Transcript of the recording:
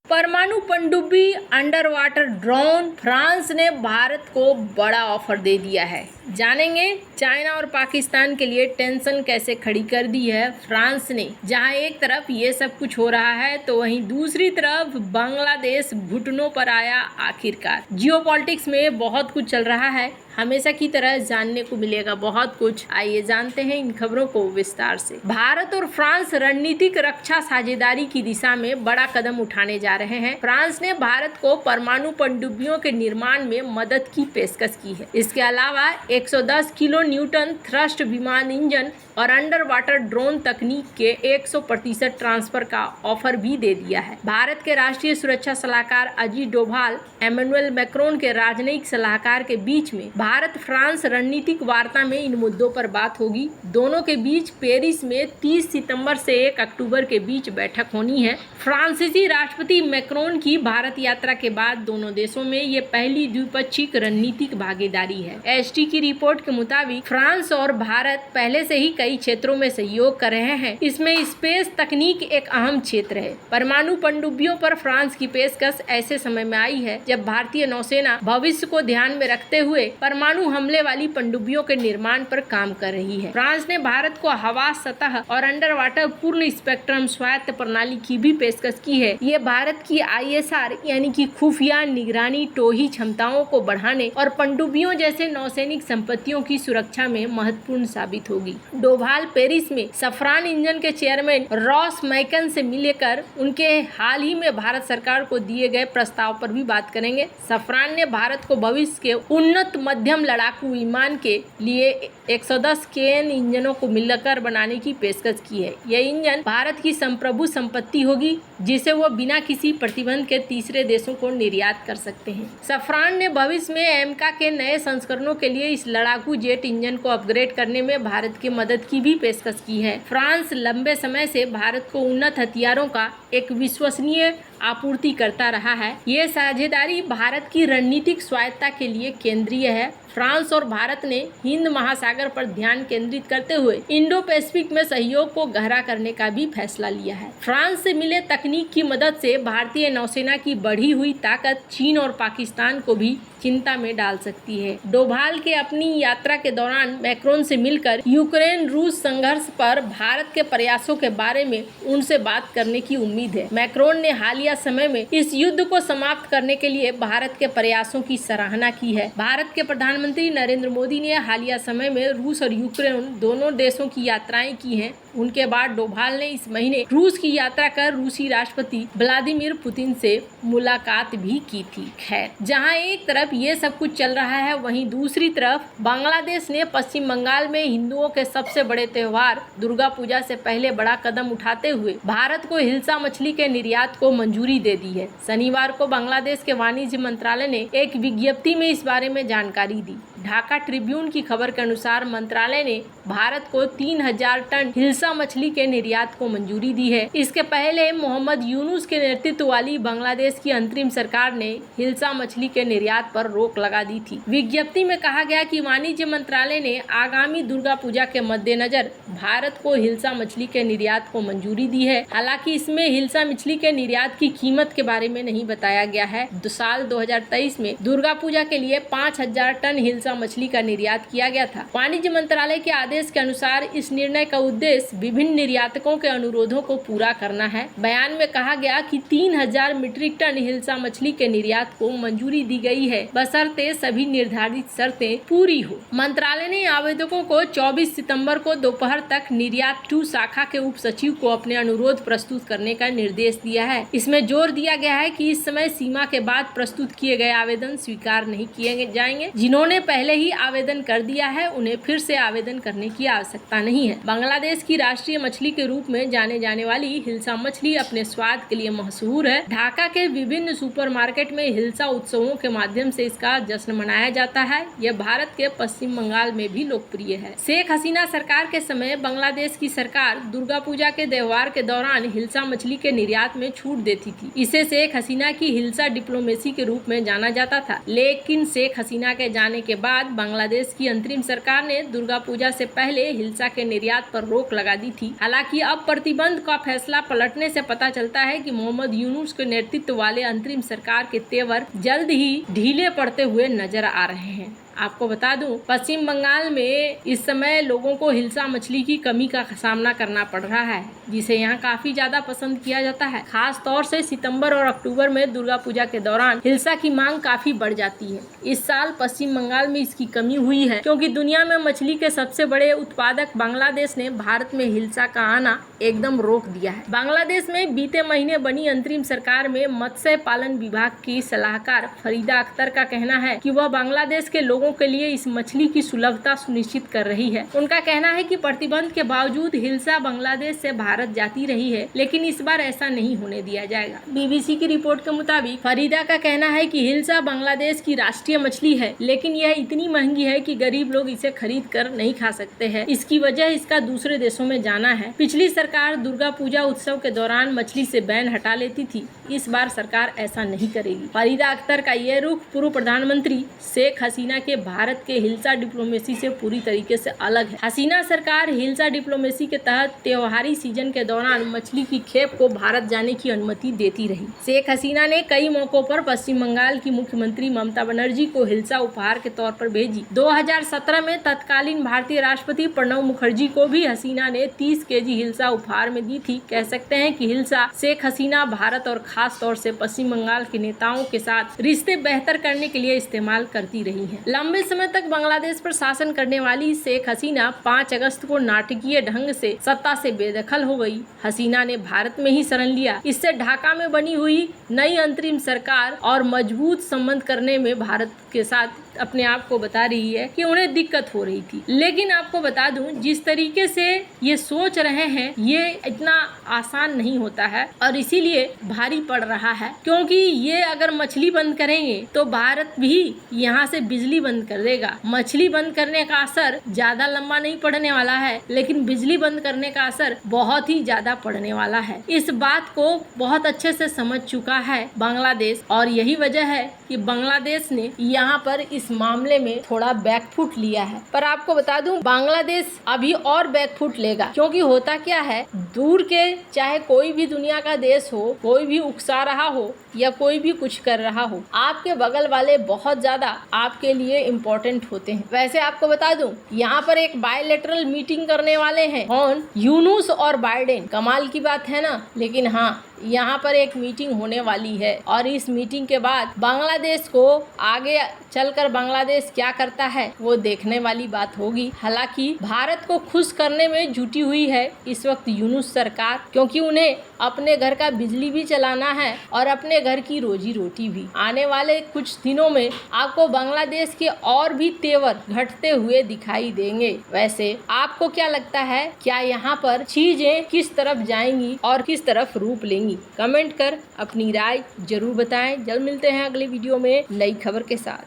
परमाणु पनडुब्बी under water drone, France ने भारत को बड़ा ऑफर दे दिया है। जानेंगे चाइना और पाकिस्तान के लिए टेंशन कैसे खड़ी कर दी है फ्रांस ने। जहां एक तरफ ये सब कुछ हो रहा है तो वहीं दूसरी तरफ बांग्लादेश घुटनों पर आया आखिरकार। जियोपॉलिटिक्स में बहुत कुछ चल रहा है, हमेशा की तरह जानने को मिलेगा बहुत कुछ। आइए जानते हैं इन खबरों को विस्तार से। भारत और फ्रांस रणनीतिक रक्षा साझेदारी की दिशा में बड़ा कदम उठाने जा रहे हैं। फ्रांस ने भारत को परमाणु पनडुब्बियों के निर्माण में मदद की पेशकश की है। इसके अलावा 110 किलो न्यूटन थ्रस्ट विमान इंजन और अंडर वाटर ड्रोन तकनीक के 100% ट्रांसफर का ऑफर भी दे दिया है। भारत के राष्ट्रीय सुरक्षा सलाहकार अजीत डोभाल, इमैनुअल मैक्रोन के राजनयिक सलाहकार के बीच में भारत फ्रांस रणनीतिक वार्ता में इन मुद्दों पर बात होगी। दोनों के बीच पेरिस में 30 सितंबर से 1 अक्टूबर के बीच बैठक होनी है। फ्रांसीसी राष्ट्रपति मैक्रोन की भारत यात्रा के बाद दोनों देशों में ये पहली द्विपक्षीय रणनीतिक भागीदारी है। एसटी की रिपोर्ट के मुताबिक फ्रांस और भारत पहले से ही कई क्षेत्रों में सहयोग कर रहे हैं। इसमें स्पेस तकनीक एक अहम क्षेत्र है। परमाणु पनडुब्बियों पर फ्रांस की पेशकश ऐसे समय में आई है जब भारतीय नौसेना भविष्य को ध्यान में रखते हुए परमाणु हमले वाली पनडुब्बियों के निर्माण पर काम कर रही है। फ्रांस ने भारत को हवा, सतह और अंडर वाटर पूर्ण स्पेक्ट्रम स्वायत्त प्रणाली की भी पेशकश की है। ये भारत की ISR यानी कि खुफिया निगरानी टोही क्षमताओं को बढ़ाने और पनडुब्बियों जैसे नौसैनिक संपत्तियों की सुरक्षा में महत्वपूर्ण साबित होगी। डोभाल पेरिस में सफरान इंजन के चेयरमैन रॉस मैकन से मिलकर उनके हाल ही में भारत सरकार को दिए गए प्रस्ताव पर भी बात करेंगे। सफरान ने भारत को भविष्य के उन्नत मध्यम लड़ाकू विमान के लिए 110 KN इंजनों को मिलकर बनाने की पेशकश की है। यह इंजन भारत की संप्रभु संपत्ति होगी जिसे वो बिना किसी प्रतिबंध के तीसरे देशों को निर्यात कर सकते हैं। सफरान ने भविष्य में एमका के नए संस्करणों के लिए इस लड़ाकू जेट इंजन को अपग्रेड करने में भारत की मदद की भी पेशकश की है। फ्रांस लंबे समय से भारत को उन्नत हथियारों का एक विश्वसनीय आपूर्ति करता रहा है। ये साझेदारी भारत की रणनीतिक स्वायत्तता के लिए केंद्रीय है। फ्रांस और भारत ने हिंद महासागर पर ध्यान केंद्रित करते हुए इंडो पैसिफिक में सहयोग को गहरा करने का भी फैसला लिया है। फ्रांस से मिले तकनीक की मदद से भारतीय नौसेना की बढ़ी हुई ताकत चीन और पाकिस्तान को भी चिंता में डाल सकती है। डोभाल के अपनी यात्रा के दौरान मैक्रोन से मिलकर यूक्रेन रूस संघर्ष पर भारत के प्रयासों के बारे में उनसे बात करने की उम्मीद है। मैक्रोन ने हालिया समय में इस युद्ध को समाप्त करने के लिए भारत के प्रयासों की सराहना की है। भारत के प्रधानमंत्री नरेंद्र मोदी ने हालिया समय में रूस और यूक्रेन दोनों देशों की यात्राएं की हैं। उनके बाद डोभाल ने इस महीने रूस की यात्रा कर रूसी राष्ट्रपति व्लादिमीर पुतिन से मुलाकात भी की थी। खैर, जहां एक तरफ ये सब कुछ चल रहा है वहीं दूसरी तरफ बांग्लादेश ने पश्चिम बंगाल में हिंदुओं के सबसे बड़े त्योहार दुर्गा पूजा से पहले बड़ा कदम उठाते हुए भारत को हिल्सा मछली के निर्यात को मंजूरी दे दी है। शनिवार को बांग्लादेश के वाणिज्य मंत्रालय ने एक विज्ञप्ति में इस बारे में जानकारी दी। ढाका ट्रिब्यून की खबर के अनुसार मंत्रालय ने भारत को 3000 टन हिल्सा मछली के निर्यात को मंजूरी दी है। इसके पहले मोहम्मद यूनुस के नेतृत्व वाली बांग्लादेश की अंतरिम सरकार ने हिल्सा मछली के निर्यात पर रोक लगा दी थी। विज्ञप्ति में कहा गया कि वाणिज्य मंत्रालय ने आगामी दुर्गा पूजा के मद्देनजर भारत को हिल्सा मछली के निर्यात को मंजूरी दी है। हालांकि इसमें हिल्सा मछली के निर्यात की कीमत के बारे में नहीं बताया गया है। साल 2023 में दुर्गा पूजा के लिए 5000 टन हिल्सा मछली का निर्यात किया गया था। वाणिज्य मंत्रालय के आदेश के अनुसार इस निर्णय का उद्देश्य विभिन्न निर्यातकों के अनुरोधों को पूरा करना है। बयान में कहा गया कि 3000 मीट्रिक टन हिल्सा मछली के निर्यात को मंजूरी दी गई है, बशर्ते सभी निर्धारित शर्तें पूरी हो। मंत्रालय ने आवेदकों को 24 सितंबर को दोपहर तक निर्यात 2 शाखा के उप सचिव को अपने अनुरोध प्रस्तुत करने का निर्देश दिया है। इसमें जोर दिया गया है कि इस समय सीमा के बाद प्रस्तुत किए गए आवेदन स्वीकार नहीं किए जाएंगे। जिन्होंने पहले ही आवेदन कर दिया है उन्हें फिर से आवेदन करने की आवश्यकता नहीं है। बांग्लादेश की राष्ट्रीय मछली के रूप में जाने जाने वाली हिल्सा मछली अपने स्वाद के लिए मशहूर है। ढाका के विभिन्न सुपरमार्केट में हिल्सा उत्सवों के माध्यम से इसका जश्न मनाया जाता है। यह भारत के पश्चिम बंगाल में भी लोकप्रिय है। शेख हसीना सरकार के समय बांग्लादेश की सरकार दुर्गा पूजा के त्योहार के दौरान हिल्सा मछली के निर्यात में छूट देती थी। इसे शेख हसीना की हिल्सा डिप्लोमेसी के रूप में जाना जाता था। लेकिन शेख हसीना के जाने के बाद बांग्लादेश की अंतरिम सरकार ने दुर्गा पूजा से पहले हिल्सा के निर्यात पर रोक लगा दी थी। हालांकि अब प्रतिबंध का फैसला पलटने से पता चलता है कि मोहम्मद यूनुस के नेतृत्व वाले अंतरिम सरकार के तेवर जल्द ही ढीले पड़ते हुए नजर आ रहे हैं। आपको बता दूं, पश्चिम बंगाल में इस समय लोगों को हिल्सा मछली की कमी का सामना करना पड़ रहा है, जिसे यहाँ काफी ज्यादा पसंद किया जाता है। खास तौर से सितंबर और अक्टूबर में दुर्गा पूजा के दौरान हिल्सा की मांग काफी बढ़ जाती है। इस साल पश्चिम बंगाल में इसकी कमी हुई है, क्योंकि दुनिया में मछली के सबसे बड़े उत्पादक बांग्लादेश ने भारत में हिल्सा का आना एकदम रोक दिया है। बांग्लादेश में बीते महीने बनी अंतरिम सरकार में मत्स्य पालन विभाग की सलाहकार फरीदा अख्तर का कहना है कि वह बांग्लादेश के लोगों के लिए इस मछली की सुलभता सुनिश्चित कर रही है। उनका कहना है कि प्रतिबंध के बावजूद हिल्सा बांग्लादेश से भारत जाती रही है, लेकिन इस बार ऐसा नहीं होने दिया जाएगा। बीबीसी की रिपोर्ट के मुताबिक फरीदा का कहना है कि हिल्सा बांग्लादेश की राष्ट्रीय मछली है, लेकिन यह इतनी महंगी है कि गरीब लोग इसे खरीद कर नहीं खा सकते हैं। इसकी वजह इसका दूसरे देशों में जाना है। पिछली सरकार दुर्गा पूजा उत्सव के दौरान मछली से बैन हटा लेती थी, इस बार सरकार ऐसा नहीं करेगी। फरीदा अख्तर का यह रुख पूर्व प्रधानमंत्री शेख हसीना के भारत के हिल्सा डिप्लोमेसी से पूरी तरीके से अलग है। हसीना सरकार हिल्सा डिप्लोमेसी के तहत त्योहारी सीजन के दौरान मछली की खेप को भारत जाने की अनुमति देती रही। शेख हसीना ने कई मौकों पर पश्चिम बंगाल की मुख्यमंत्री ममता बनर्जी को हिल्सा उपहार के तौर पर भेजी। 2017 में तत्कालीन भारतीय राष्ट्रपति प्रणब मुखर्जी को भी हसीना ने 30 केजी हिल्सा उपहार में दी थी। कह सकते हैं कि हिल्सा शेख हसीना भारत और खास तौर से पश्चिम बंगाल के नेताओं के साथ रिश्ते बेहतर करने के लिए इस्तेमाल करती रही है। लंबे समय तक बांग्लादेश पर शासन करने वाली शेख हसीना 5 अगस्त को नाटकीय ढंग से सत्ता से बेदखल हो गई। हसीना ने भारत में ही शरण लिया। इससे ढाका में बनी हुई नई अंतरिम सरकार और मजबूत संबंध करने में भारत के साथ अपने आप को बता रही है कि उन्हें दिक्कत हो रही थी। लेकिन आपको बता दूं, जिस तरीके से ये सोच रहे हैं ये इतना आसान नहीं होता है और इसीलिए भारी पड़ रहा है, क्योंकि ये अगर मछली बंद करेंगे तो भारत भी यहाँ से बिजली बंद कर देगा। मछली बंद करने का असर ज्यादा लंबा नहीं पड़ने वाला है, लेकिन बिजली बंद करने का असर बहुत ही ज्यादा पड़ने वाला है। इस बात को बहुत अच्छे से समझ चुका है बांग्लादेश और यही वजह है कि बांग्लादेश ने यहाँ पर इस मामले में थोड़ा बैकफुट लिया है। पर आपको बता दूं, बांग्लादेश अभी और बैकफुट लेगा, क्योंकि होता क्या है, दूर के चाहे कोई भी दुनिया का देश हो, कोई भी उकसा रहा हो या कोई भी कुछ कर रहा हो, आपके बगल वाले बहुत ज्यादा आपके लिए इम्पोर्टेंट होते हैं। वैसे आपको बता दूं, यहाँ पर एक बायलैटरल मीटिंग करने वाले हैं कौन, यूनुस और बाइडेन। कमाल की बात है ना। लेकिन हाँ, यहाँ पर एक मीटिंग होने वाली है और इस मीटिंग के बाद बांग्लादेश को आगे चलकर बांग्लादेश क्या करता है वो देखने वाली बात होगी। हालांकि भारत को खुश करने में जुटी हुई है इस वक्त यूनुस सरकार, क्योंकि उन्हें अपने घर का बिजली भी चलाना है और अपने घर की रोजी रोटी भी। आने वाले कुछ दिनों में आपको बांग्लादेश के और भी तेवर घटते हुए दिखाई देंगे। वैसे आपको क्या लगता है, क्या यहाँ पर चीजें किस तरफ जाएंगी और किस तरफ रूप लेंगी? कमेंट कर अपनी राय जरूर बताएं। जल्द मिलते हैं अगले वीडियो में नई खबर के साथ।